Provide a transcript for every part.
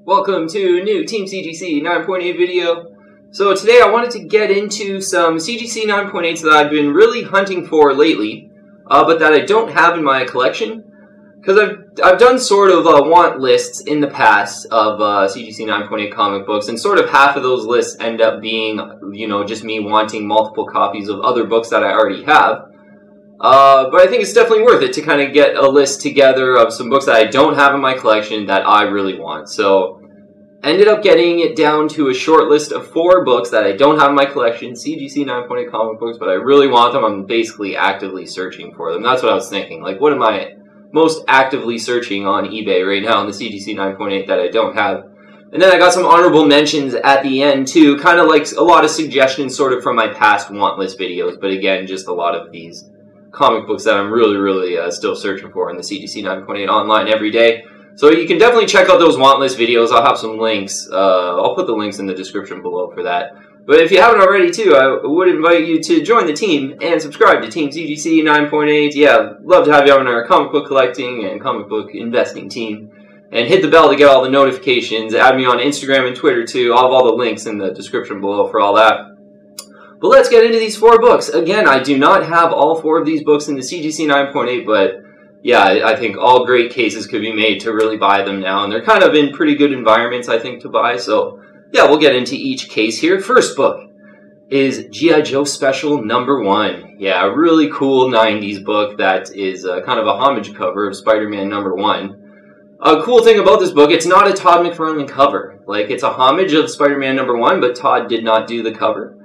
Welcome to a new Team CGC 9.8 video. So today I wanted to get into some CGC 9.8s that I've been really hunting for lately, but that I don't have in my collection. Because I've done sort of want lists in the past of CGC 9.8 comic books, and sort of half of those lists end up being, you know, just me wanting multiple copies of other books that I already have. But I think it's definitely worth it to kind of get a list together of some books that I don't have in my collection that I really want. So, ended up getting it down to a short list of 4 books that I don't have in my collection, CGC 9.8 comic books, but I really want them. I'm basically actively searching for them. That's what I was thinking. Like, what am I most actively searching on eBay right now in the CGC 9.8 that I don't have? And then I got some honorable mentions at the end, too. Kind of like a lot of suggestions sort of from my past want list videos, but again, just a lot of these comic books that I'm really still searching for in the CGC 9.8 online every day. So you can definitely check out those want list videos. I'll have some links. I'll put the links in the description below for that. But if you haven't already, too, I would invite you to join the team and subscribe to Team CGC 9.8. Yeah, love to have you on our comic book collecting and comic book investing team. And hit the bell to get all the notifications. Add me on Instagram and Twitter, too. I'll have all the links in the description below for all that. But let's get into these 4 books. Again, I do not have all 4 of these books in the CGC 9.8, but yeah, I think all great cases could be made to really buy them now. And they're kind of in pretty good environments, I think, to buy. So yeah, we'll get into each case here. First book is G.I. Joe Special #1. Yeah, a really cool 90s book that is kind of a homage cover of Spider-Man #1. A cool thing about this book, it's not a Todd McFarlane cover. Like, it's a homage of Spider-Man #1, but Todd did not do the cover.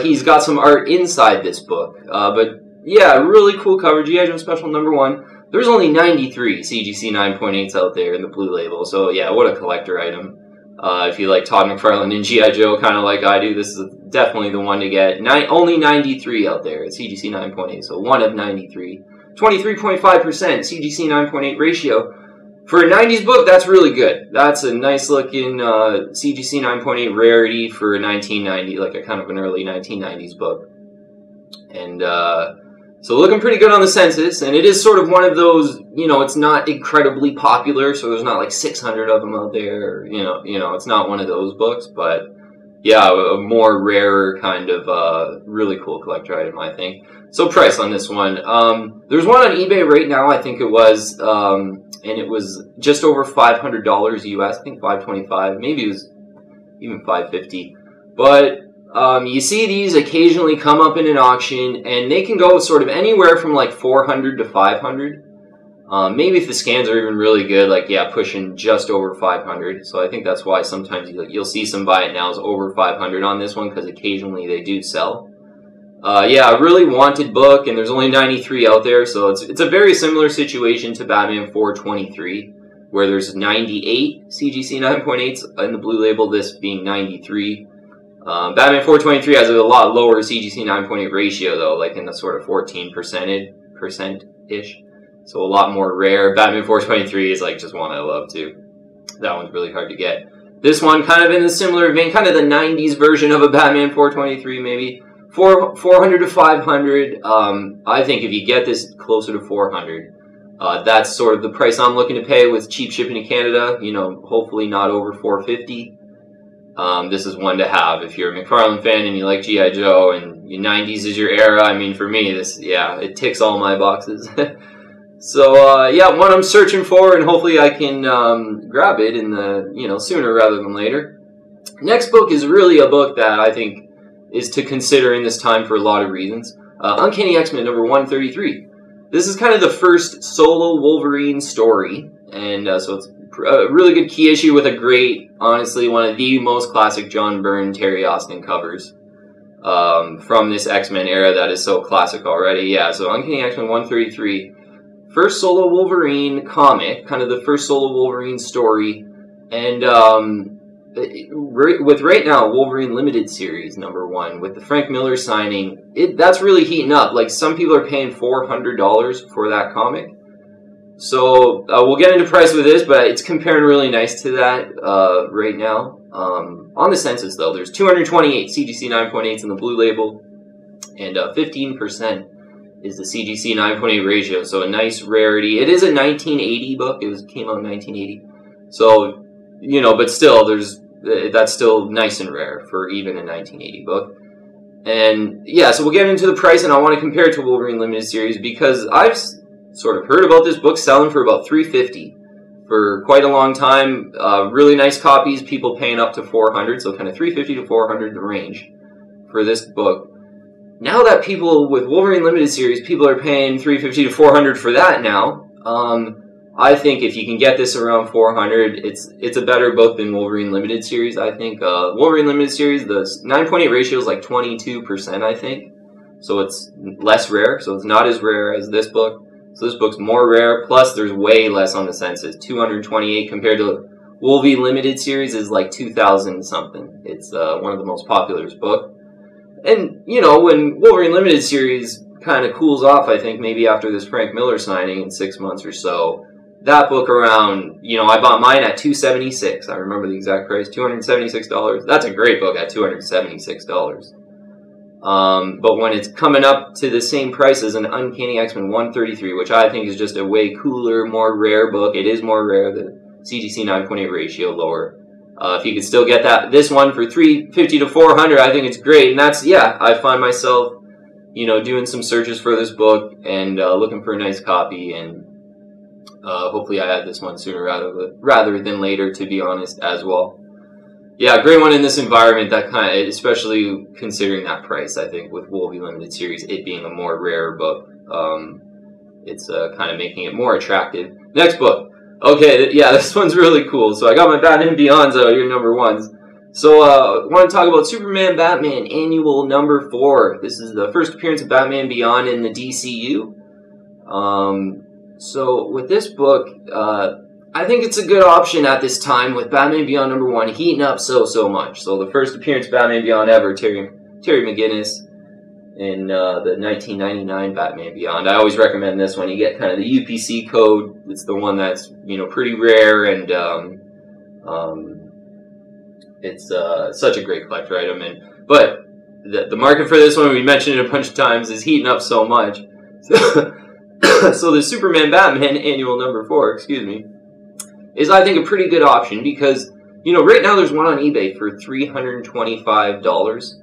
He's got some art inside this book. But yeah, really cool cover, G.I. Joe Special #1. There's only 93 CGC 9.8s out there in the blue label, so yeah, what a collector item. If you like Todd McFarlane and G.I. Joe kind of like I do, this is definitely the one to get. Only 93 out there at CGC 9.8, so 1 of 93. 23.5% CGC 9.8 ratio. For a 90s book, that's really good. That's a nice looking CGC 9.8 rarity for a 1990, like a kind of an early 1990s book. And so looking pretty good on the census, and it is sort of one of those, you know, it's not incredibly popular, so there's not like 600 of them out there, you know, it's not one of those books, but yeah, a more rarer kind of really cool collector item, I think. So price on this one, there's one on eBay right now, I think it was, and it was just over $500 US, I think $525, maybe it was even $550, but you see these occasionally come up in an auction, and they can go sort of anywhere from like $400 to $500. Maybe if the scans are even really good, like, yeah, pushing just over $500. So I think that's why sometimes you'll see some buy it nows over $500 on this one, because occasionally they do sell. Yeah, a really wanted book, and there's only 93 out there, so it's a very similar situation to Batman 423, where there's 98 CGC 9.8s in the blue label, this being 93. Batman 423 has a lot lower CGC 9.8 ratio, though, like in the sort of 14%-ish. So a lot more rare. Batman 423 is like just one I love, too. That one's really hard to get. This one kind of in a similar vein, kind of the 90s version of a Batman 423, maybe. 400 to 500. I think if you get this closer to 400, that's sort of the price I'm looking to pay with cheap shipping to Canada. You know, hopefully not over 450. This is one to have if you're a McFarlane fan and you like G.I. Joe and your 90s is your era. I mean, for me, this, yeah, it ticks all my boxes. So, yeah, one I'm searching for, and hopefully I can grab it in the, you know, sooner rather than later. Next book is really a book that I think is to consider in this time for a lot of reasons. Uncanny X-Men #133. This is kind of the first solo Wolverine story, and so it's a really good key issue with a great, honestly, one of the most classic John Byrne, Terry Austin covers from this X-Men era that is so classic already. Yeah, so Uncanny X-Men 133. First solo Wolverine comic, kind of the first solo Wolverine story, and with right now Wolverine Limited Series #1 with the Frank Miller signing, that's really heating up. Like, some people are paying $400 for that comic. So we'll get into price with this, but it's comparing really nice to that right now. On the census, though, there's 228 CGC 9.8s in the blue label, and 15% is the CGC 9.8 ratio. So a nice rarity. It is a 1980 book. It came out in 1980. So you know, but still, that's still nice and rare for even a 1980 book. And yeah, so we'll get into the price, and I want to compare it to Wolverine Limited Series because I've sort of heard about this book selling for about $350 for quite a long time. Really nice copies, people paying up to $400, so kind of $350 to $400 the range for this book. Now that people with Wolverine Limited Series, people are paying $350 to $400 for that now. I think if you can get this around $400, it's a better book than Wolverine Limited Series, I think. Wolverine Limited Series, the 9.8 ratio is like 22%, I think. So it's less rare, so it's not as rare as this book. So this book's more rare, plus there's way less on the census. 228 compared to Wolverine Limited Series is like 2,000 something. It's one of the most popular books. And, you know, when Wolverine Limited Series kind of cools off, I think, maybe after this Frank Miller signing in 6 months or so, that book around, you know, I bought mine at $276. I remember the exact price, $276. That's a great book at $276. But when it's coming up to the same price as an Uncanny X-Men 133, which I think is just a way cooler, more rare book. It is more rare, the CGC 9.8 ratio lower. If you could still get this one for $350 to $400, I think it's great. And that's, yeah, I find myself, you know, doing some searches for this book and looking for a nice copy, and hopefully I add this one sooner rather than later, to be honest, as well. Yeah, great one in this environment, that kind of, especially considering that price, I think, with Wolverine Limited Series, it being a more rare book, it's kind of making it more attractive. Next book. Okay, yeah, this one's really cool. So I got my Batman Beyonds out here, number ones. So I want to talk about Superman Batman Annual number 4. This is the first appearance of Batman Beyond in the DCU. So with this book, I think it's a good option at this time with Batman Beyond number 1 heating up so much. So the first appearance of Batman Beyond ever, Terry McGinnis in the 1999 Batman Beyond. I always recommend this one. You get kind of the UPC code. It's the one that's, you know, pretty rare, and it's such a great collector item. But the market for this one, we mentioned it a bunch of times, is heating up so much. So the Superman Batman Annual number 4, excuse me, is, I think, a pretty good option because, you know, right now there's one on eBay for $325.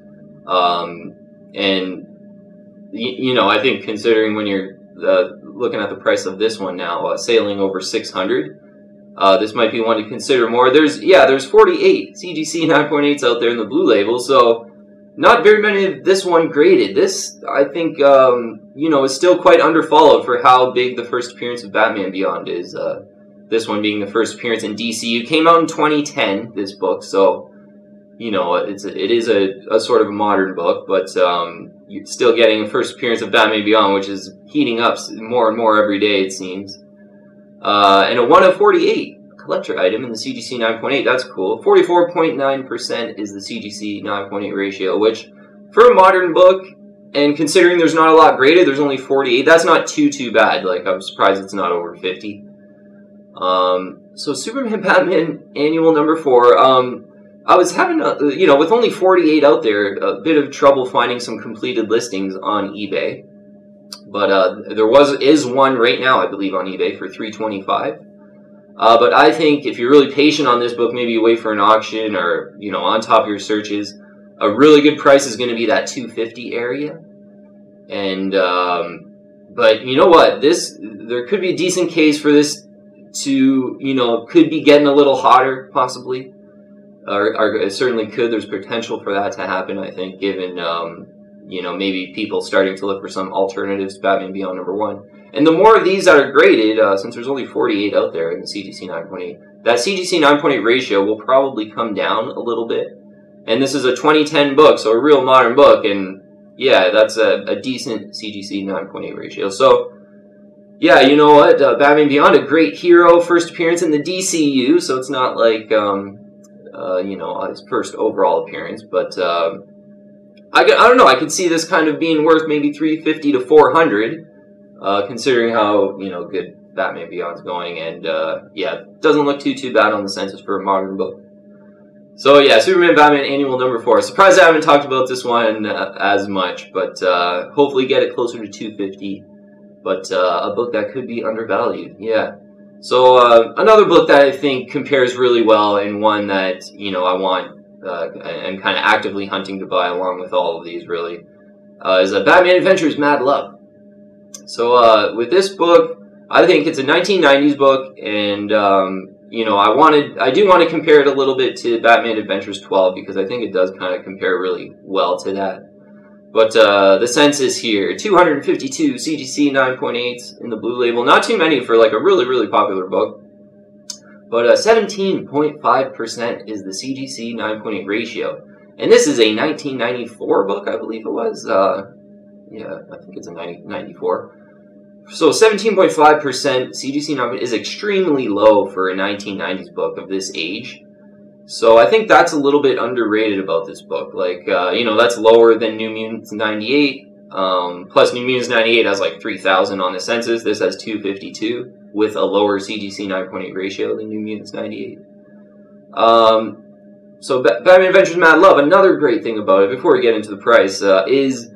And, you know, I think considering when you're looking at the price of this one now, sailing over $600, this might be one to consider more. There's 48 CGC 9.8s out there in the blue label, so not very many of this one graded. This, I think, you know, is still quite underfollowed for how big the first appearance of Batman Beyond is. This one being the first appearance in DCU. Came out in 2010, this book, so, you know, it is a sort of a modern book, but you're still getting a first appearance of Batman Beyond, which is heating up more and more every day, it seems. And a 1 of 48 collector item in the CGC 9.8, that's cool. 44.9% is the CGC 9.8 ratio, which for a modern book, and considering there's not a lot graded, there's only 48, that's not too bad. Like, I'm surprised it's not over 50. So Superman Batman Annual number 4, I was having, you know, with only 48 out there, a bit of trouble finding some completed listings on eBay. But there is one right now, I believe, on eBay for $325. But I think if you're really patient on this book, maybe you wait for an auction or, you know, on top of your searches, a really good price is going to be that $250 area. And but you know what? There could be a decent case for this to, you know, could be getting a little hotter, possibly. Or it certainly could. There's potential for that to happen, I think, given, you know, maybe people starting to look for some alternatives to Batman Beyond number 1. And the more of these that are graded, since there's only 48 out there in the CGC 9.8, that CGC 9.8 ratio will probably come down a little bit. And this is a 2010 book, so a real modern book, and yeah, that's a decent CGC 9.8 ratio. So, yeah, you know what? Batman Beyond, a great hero, first appearance in the DCU, so it's not like, you know, his first overall appearance, but I don't know, I could see this kind of being worth maybe $350 to $400, considering how, you know, good Batman Beyond's going, and yeah, doesn't look too bad on the census for a modern book. So yeah, Superman Batman Annual number 4. Surprised I haven't talked about this one as much, but hopefully get it closer to $250. But a book that could be undervalued, yeah. So another book that I think compares really well, and one that, you know, I want and kind of actively hunting to buy along with all of these, really, is Batman Adventures Mad Love. So with this book, I think it's a 1990s book, and you know, I do want to compare it a little bit to Batman Adventures 12, because I think it does kind of compare really well to that. But the census here, 252 CGC 9.8s in the blue label. Not too many for like a really, really popular book. But 17.5% is the CGC 9.8 ratio. And this is a 1994 book, I believe it was. Yeah, I think it's a 94. So 17.5% CGC 9 is extremely low for a 1990s book of this age. So I think that's a little bit underrated about this book. Like, you know, that's lower than New Mutants 98. Plus New Mutants 98 has like 3,000 on the census. This has 252 with a lower CGC 9.8 ratio than New Mutants 98. So Batman Adventures Mad Love, another great thing about it, before we get into the price, is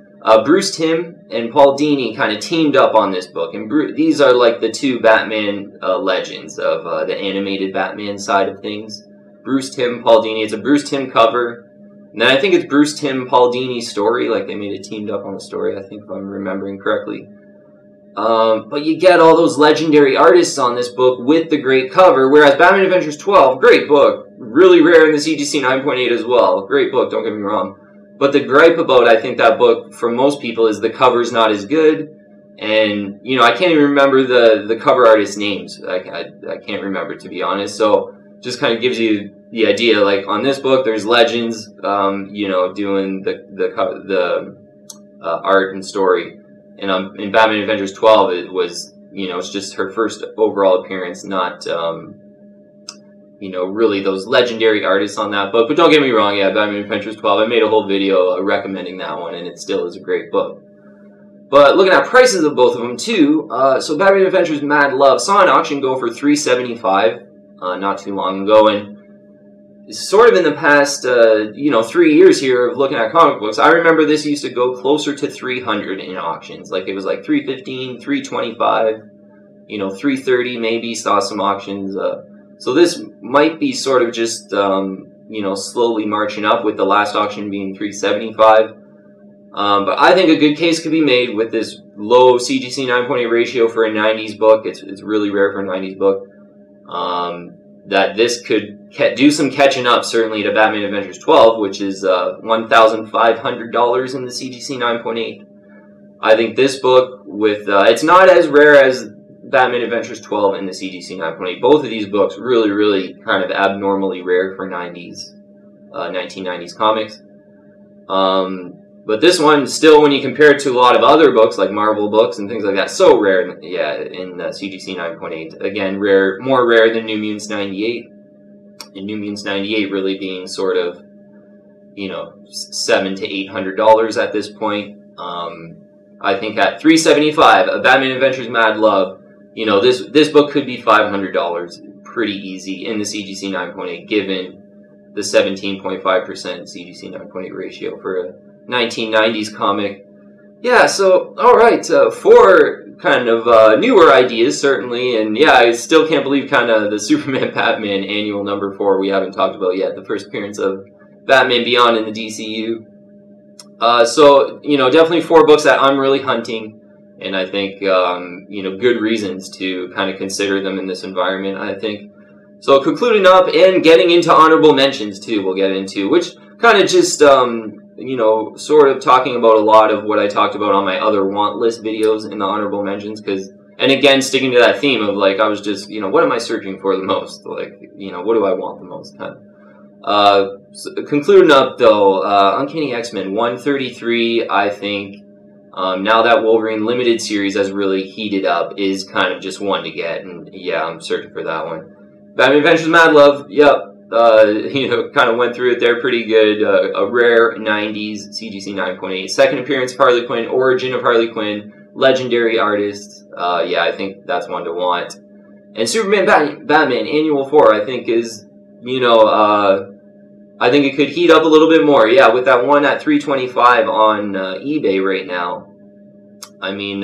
Bruce Timm and Paul Dini kind of teamed up on this book. And these are like the two Batman legends of the animated Batman side of things. Bruce Timm, Paul Dini. It's a Bruce Timm cover. And then I think it's Bruce Timm, Paul Dini story. Like, they made it teamed up on the story, I think, if I'm remembering correctly. But you get all those legendary artists on this book with the great cover, whereas Batman Adventures 12, great book. Really rare in the CGC 9.8 as well. Great book, don't get me wrong. But the gripe about, I think, that book, for most people, is the cover's not as good. And, you know, I can't even remember the cover artists' names. I can't remember, to be honest. So, just kind of gives you the idea, like, on this book, there's legends, you know, doing the art and story. And in Batman Adventures 12, it was, you know, it's just her first overall appearance, not, you know, really those legendary artists on that book. But don't get me wrong, yeah, Batman Adventures 12, I made a whole video recommending that one, and it still is a great book. But looking at prices of both of them, too, so Batman Adventures Mad Love saw an auction go for $375 not too long ago, and sort of in the past, you know, 3 years here of looking at comic books, I remember this used to go closer to $300 in auctions. Like, it was like $315, $325, you know, $330 maybe, saw some auctions. So this might be sort of just, you know, slowly marching up, with the last auction being $375. But I think a good case could be made with this low CGC 9.8 ratio for a 90s book. It's really rare for a 90s book. That this could do some catching up, certainly, to Batman Adventures 12, which is $1,500 in the CGC 9.8. I think this book, with it's not as rare as Batman Adventures 12 and the CGC 9.8. Both of these books really, really kind of abnormally rare for 1990s comics. But this one, still, when you compare it to a lot of other books, like Marvel books and things like that, so rare, yeah, in CGC 9.8. Again, rare, more rare than New Mutants 98. And New Mutants 98 really being sort of, you know, $700 to $800 at this point. I think at $375, a Batman Adventures Mad Love, you know, this book could be $500 pretty easy in the CGC 9.8, given the 17.5% CGC 9.8 ratio for a 1990s comic. Yeah, so, alright, 4 kind of newer ideas, certainly, and yeah, I still can't believe kind of the Superman Batman annual number 4 we haven't talked about yet, the first appearance of Batman Beyond in the DCU. So, you know, definitely 4 books that I'm really hunting, and I think, you know, good reasons to kind of consider them in this environment, I think. So, concluding up and getting into honorable mentions, too, we'll get into, which kind of just, you know, sort of talking about a lot of what I talked about on my other want list videos in the honorable mentions, because, and again, sticking to that theme of, like, I was just, you know, what am I searching for the most? Like, you know, what do I want the most? So concluding up, though, Uncanny X-Men 133, I think, now that Wolverine Limited series has really heated up, is kind of just one to get, and yeah, I'm searching for that one. Batman Adventures Mad Love, yep. You know, kind of went through it there pretty good. A rare 90s CGC 9.8. Second appearance of Harley Quinn, origin of Harley Quinn, legendary artist. Yeah, I think that's one to want. And Superman Batman Annual 4, I think is, you know, I think it could heat up a little bit more. Yeah, with that one at $325 on eBay right now. I mean,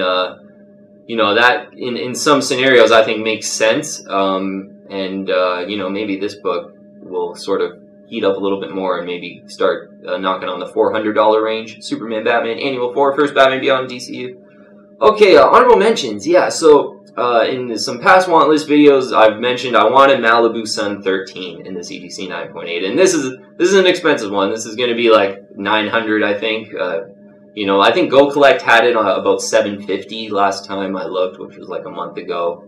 you know, that in some scenarios I think makes sense. You know, maybe this book will sort of heat up a little bit more and maybe start knocking on the $400 range. Superman, Batman, Annual 4, first Batman Beyond DCU. Okay, honorable mentions. Yeah, so in some past want list videos, I've mentioned I wanted Malibu Sun 13 in the CGC 9.8, and this is an expensive one. This is going to be like $900, I think. You know, I think Go Collect had it on about $750 last time I looked, which was like a month ago.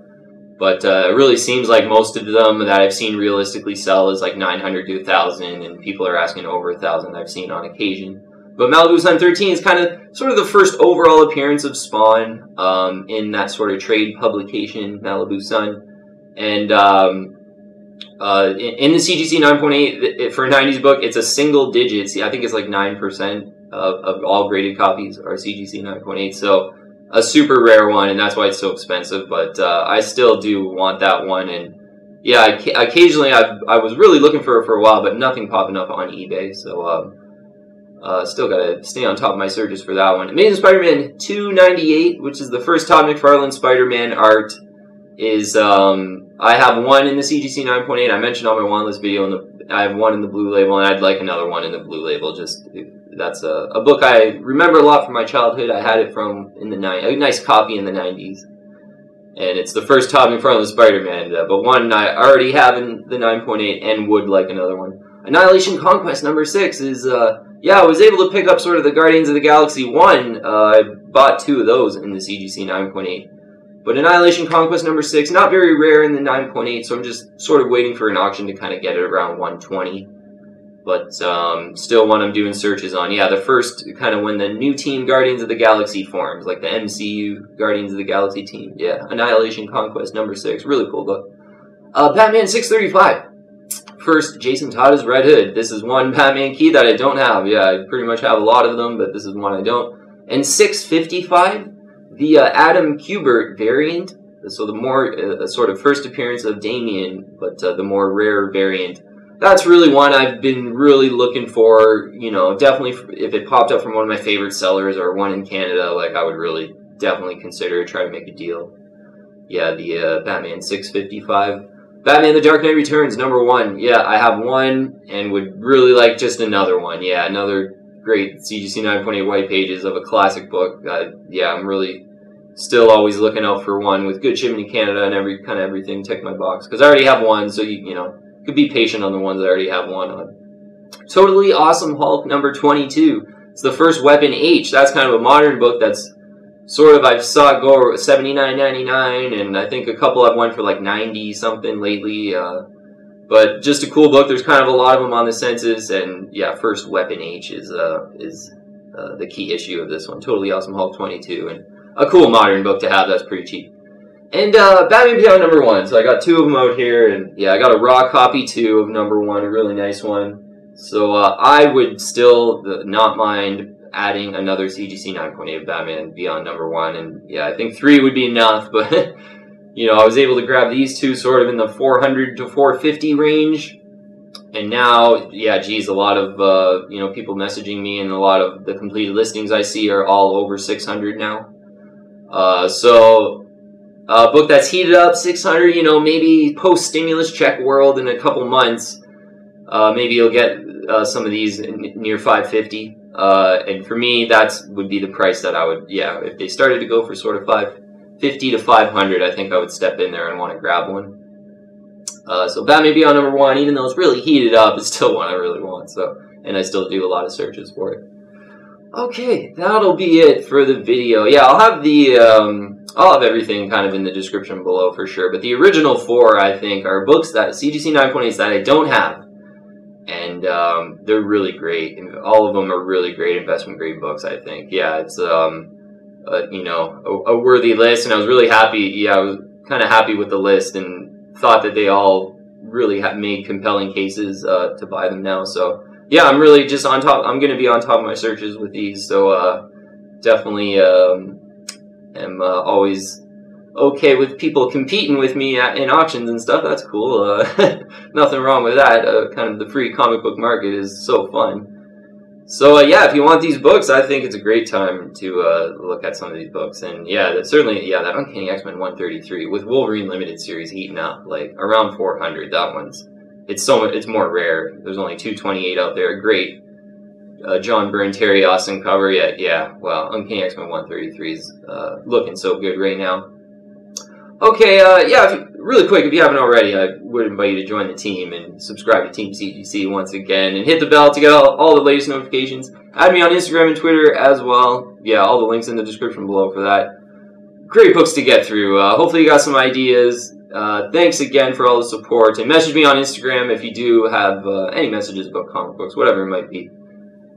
But it really seems like most of them that I've seen realistically sell is like $900 to $1,000, and people are asking over $1,000 I've seen on occasion. But Malibu Sun 13 is kind of sort of the first overall appearance of Spawn in that sort of trade publication, Malibu Sun. And in the CGC 9.8, for a 90s book, it's a single digit. See, I think it's like 9% of all graded copies are CGC 9.8. So a super rare one, and that's why it's so expensive. But I still do want that one. And yeah, occasionally I was really looking for it for a while, but nothing popping up on eBay. So still gotta stay on top of my searches for that one. Amazing Spider-Man 298, which is the first Todd McFarlane Spider-Man art, is I have one in the CGC 9.8. I mentioned on my want list video, and I have one in the blue label, and I'd like another one in the blue label. Just that's a book I remember a lot from my childhood. I had it from a nice copy in the 90s, and it's the first Todd McFarlane Spider-Man, but one I already have in the 9.8 and would like another one. Annihilation Conquest number 6 is yeah, I was able to pick up sort of the Guardians of the Galaxy 1. I bought 2 of those in the CGC 9.8. But Annihilation Conquest number 6, not very rare in the 9.8, so I'm just sort of waiting for an auction to kind of get it around 120. But still one I'm doing searches on. Yeah, the first kind of when the new team Guardians of the Galaxy forms, like the MCU Guardians of the Galaxy team. Yeah, Annihilation Conquest number 6, really cool book. Batman 635. First, Jason Todd's Red Hood. This is one Batman key that I don't have. Yeah, I pretty much have a lot of them, but this is one I don't. And 655, the Adam Kubert variant. So the more sort of first appearance of Damian, but the more rare variant. That's really one I've been really looking for. You know, definitely if it popped up from one of my favorite sellers or one in Canada, like I would really definitely consider trying to make a deal. Yeah, the Batman 655. Batman The Dark Knight Returns, number 1. Yeah, I have one and would really like just another one. Yeah, another great CGC 9.8 white pages of a classic book. Yeah, I'm really still always looking out for one with good shipping in Canada and everything tick my box. Because I already have one, so you know, could be patient on the ones I already have one on. Totally Awesome Hulk, number 22. It's the first Weapon H. That's kind of a modern book that's sort of, I saw it go $79.99, and I think a couple I've went for like 90 something lately. But just a cool book. There's kind of a lot of them on the census, and yeah, first Weapon H is the key issue of this one. Totally Awesome Hulk 22, and a cool modern book to have that's pretty cheap. And Batman Beyond number 1. So I got 2 of them out here, and yeah, I got a raw copy too of number 1, a really nice one. So I would still not mind adding another CGC 9.8 Batman Beyond number 1, and yeah, I think 3 would be enough, but you know, I was able to grab these 2 sort of in the 400 to 450 range, and now, yeah, geez, a lot of, you know, people messaging me, and a lot of the completed listings I see are all over 600 now. So, a book that's heated up, 600, you know, maybe post-stimulus check world in a couple months, maybe you'll get some of these near 550. And for me, would be the price that I would, yeah, if they started to go for sort of 550 to 500, I think I would step in there and want to grab one. So Batman Beyond number 1, even though it's really heated up, it's still one I really want. So, and I still do a lot of searches for it. Okay, that'll be it for the video. Yeah, I'll have everything kind of in the description below for sure. But the original 4, I think, are books that CGC 9.8s that I don't have. And they're really great. All of them are really great investment grade books, I think. Yeah, it's you know, a worthy list, and I was really happy. Yeah, I was kind of happy with the list, and thought that they all really have made compelling cases to buy them now. So yeah, I'm really just on top. I'm going to be on top of my searches with these. So definitely am always okay with people competing with me in auctions and stuff. That's cool. Nothing wrong with that. Kind of the free comic book market is so fun. So yeah, if you want these books, I think it's a great time to look at some of these books. And yeah, that certainly, yeah, that Uncanny X-Men 133 with Wolverine Limited Series heating up, like around 400. That one's, it's more rare. There's only 228 out there. Great. John Byrne, Terry Austin cover. Yeah. Well, Uncanny X-Men 133 is looking so good right now. Okay, yeah, really quick, if you haven't already, I would invite you to join the team and subscribe to Team CGC once again, and hit the bell to get all the latest notifications. Add me on Instagram and Twitter as well. Yeah, all the links in the description below for that. Great books to get through. Hopefully you got some ideas. Thanks again for all the support, and message me on Instagram if you do have any messages about comic books, whatever it might be.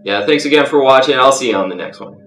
Yeah, thanks again for watching. I'll see you on the next one.